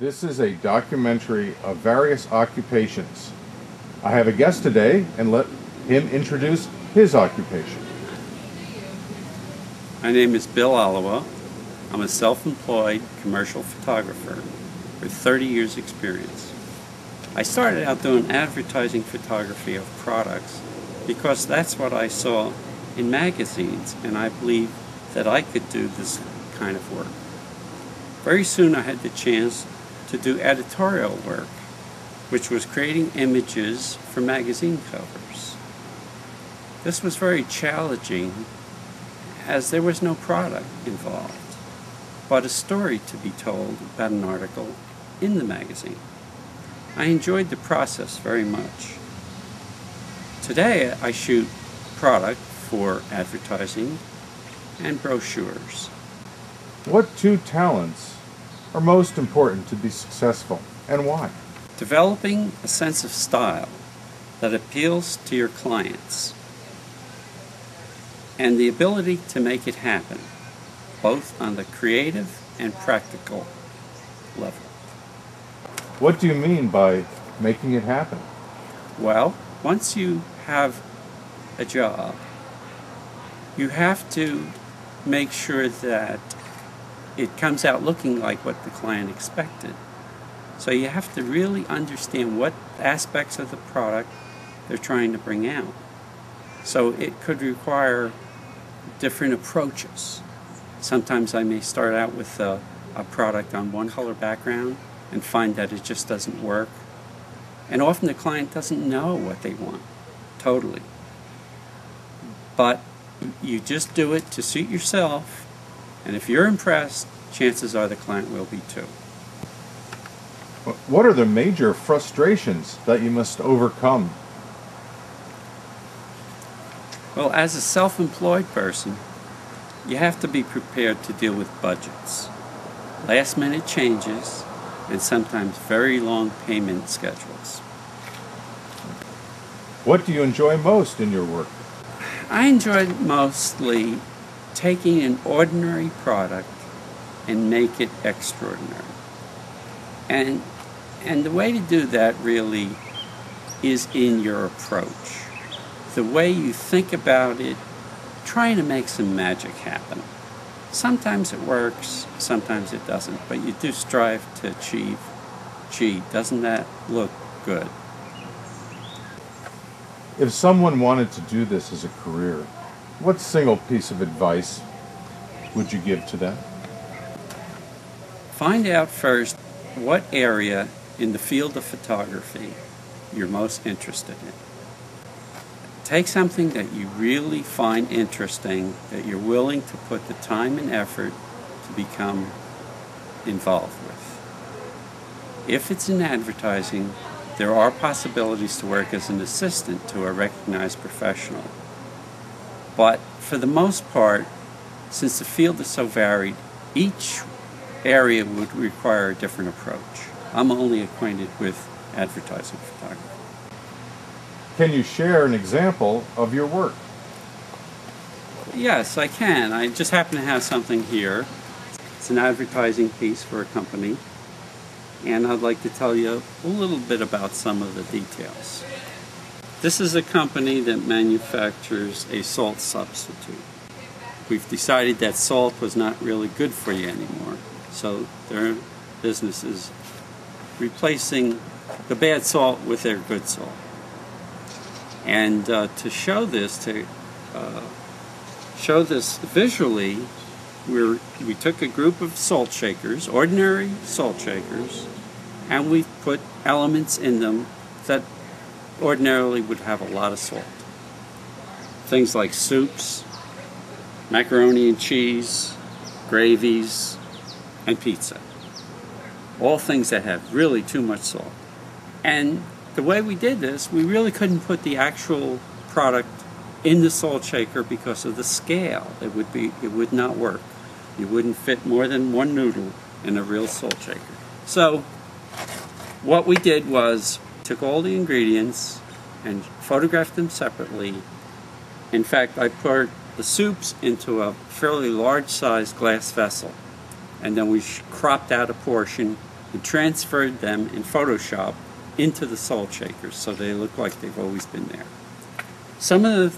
This is a documentary of various occupations. I have a guest today and let him introduce his occupation. My name is Bill Oliwa. I'm a self-employed commercial photographer with 30 years experience. I started out doing advertising photography of products because that's what I saw in magazines, and I believed that I could do this kind of work. Very soon I had the chance to do editorial work, which was creating images for magazine covers. This was very challenging as there was no product involved, but a story to be told about an article in the magazine. I enjoyed the process very much. Today I shoot product for advertising and brochures. What two talents are most important to be successful, and why? Developing a sense of style that appeals to your clients and the ability to make it happen, both on the creative and practical level. What do you mean by making it happen? Well, once you have a job, you have to make sure that it comes out looking like what the client expected. So you have to really understand what aspects of the product they're trying to bring out. So it could require different approaches. Sometimes I may start out with a product on one color background and find that it just doesn't work. And often the client doesn't know what they want, totally. But you just do it to suit yourself, and if you're impressed, chances are the client will be too. What are the major frustrations that you must overcome? Well, as a self-employed person, you have to be prepared to deal with budgets, last-minute changes, and sometimes very long payment schedules. What do you enjoy most in your work? I enjoy mostly taking an ordinary product and make it extraordinary. And the way to do that really is in your approach. The way you think about it, trying to make some magic happen. Sometimes it works, sometimes it doesn't, but you do strive to achieve, gee, doesn't that look good? If someone wanted to do this as a career, what single piece of advice would you give to them? Find out first what area in the field of photography you're most interested in. Take something that you really find interesting, that you're willing to put the time and effort to become involved with. If it's in advertising, there are possibilities to work as an assistant to a recognized professional. But for the most part, since the field is so varied, each area would require a different approach. I'm only acquainted with advertising photography. Can you share an example of your work? Yes, I can. I just happen to have something here. It's an advertising piece for a company, and I'd like to tell you a little bit about some of the details. This is a company that manufactures a salt substitute. We've decided that salt was not really good for you anymore, so their business is replacing the bad salt with their good salt. And to show this visually, we took a group of salt shakers, ordinary salt shakers, and we put elements in them that ordinarily would have a lot of salt. Things like soups, macaroni and cheese, gravies, and pizza. All things that have really too much salt. And the way we did this, we really couldn't put the actual product in the salt shaker because of the scale. It would not work. You wouldn't fit more than one noodle in a real salt shaker. So what we did was took all the ingredients and photographed them separately. In fact, I poured the soups into a fairly large-sized glass vessel, and then we cropped out a portion and transferred them in Photoshop into the salt shakers so they look like they've always been there. Some of the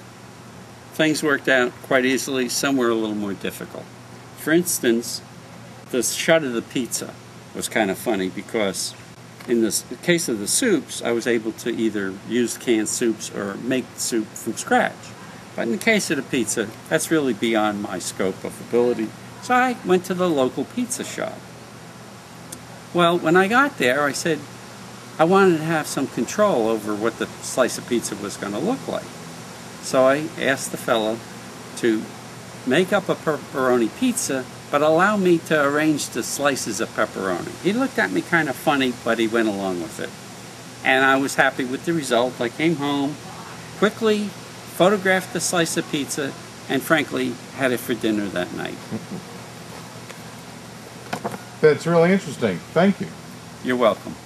things worked out quite easily, some were a little more difficult. For instance, the shut of the pizza was kind of funny because in the case of the soups, I was able to either use canned soups or make soup from scratch. But in the case of the pizza, that's really beyond my scope of ability. So I went to the local pizza shop. Well, when I got there, I said I wanted to have some control over what the slice of pizza was going to look like. So I asked the fellow to make up a pepperoni pizza, but allow me to arrange the slices of pepperoni. He looked at me kind of funny, but he went along with it. And I was happy with the result. I came home, quickly photographed the slice of pizza, and frankly, had it for dinner that night. That's really interesting. Thank you. You're welcome.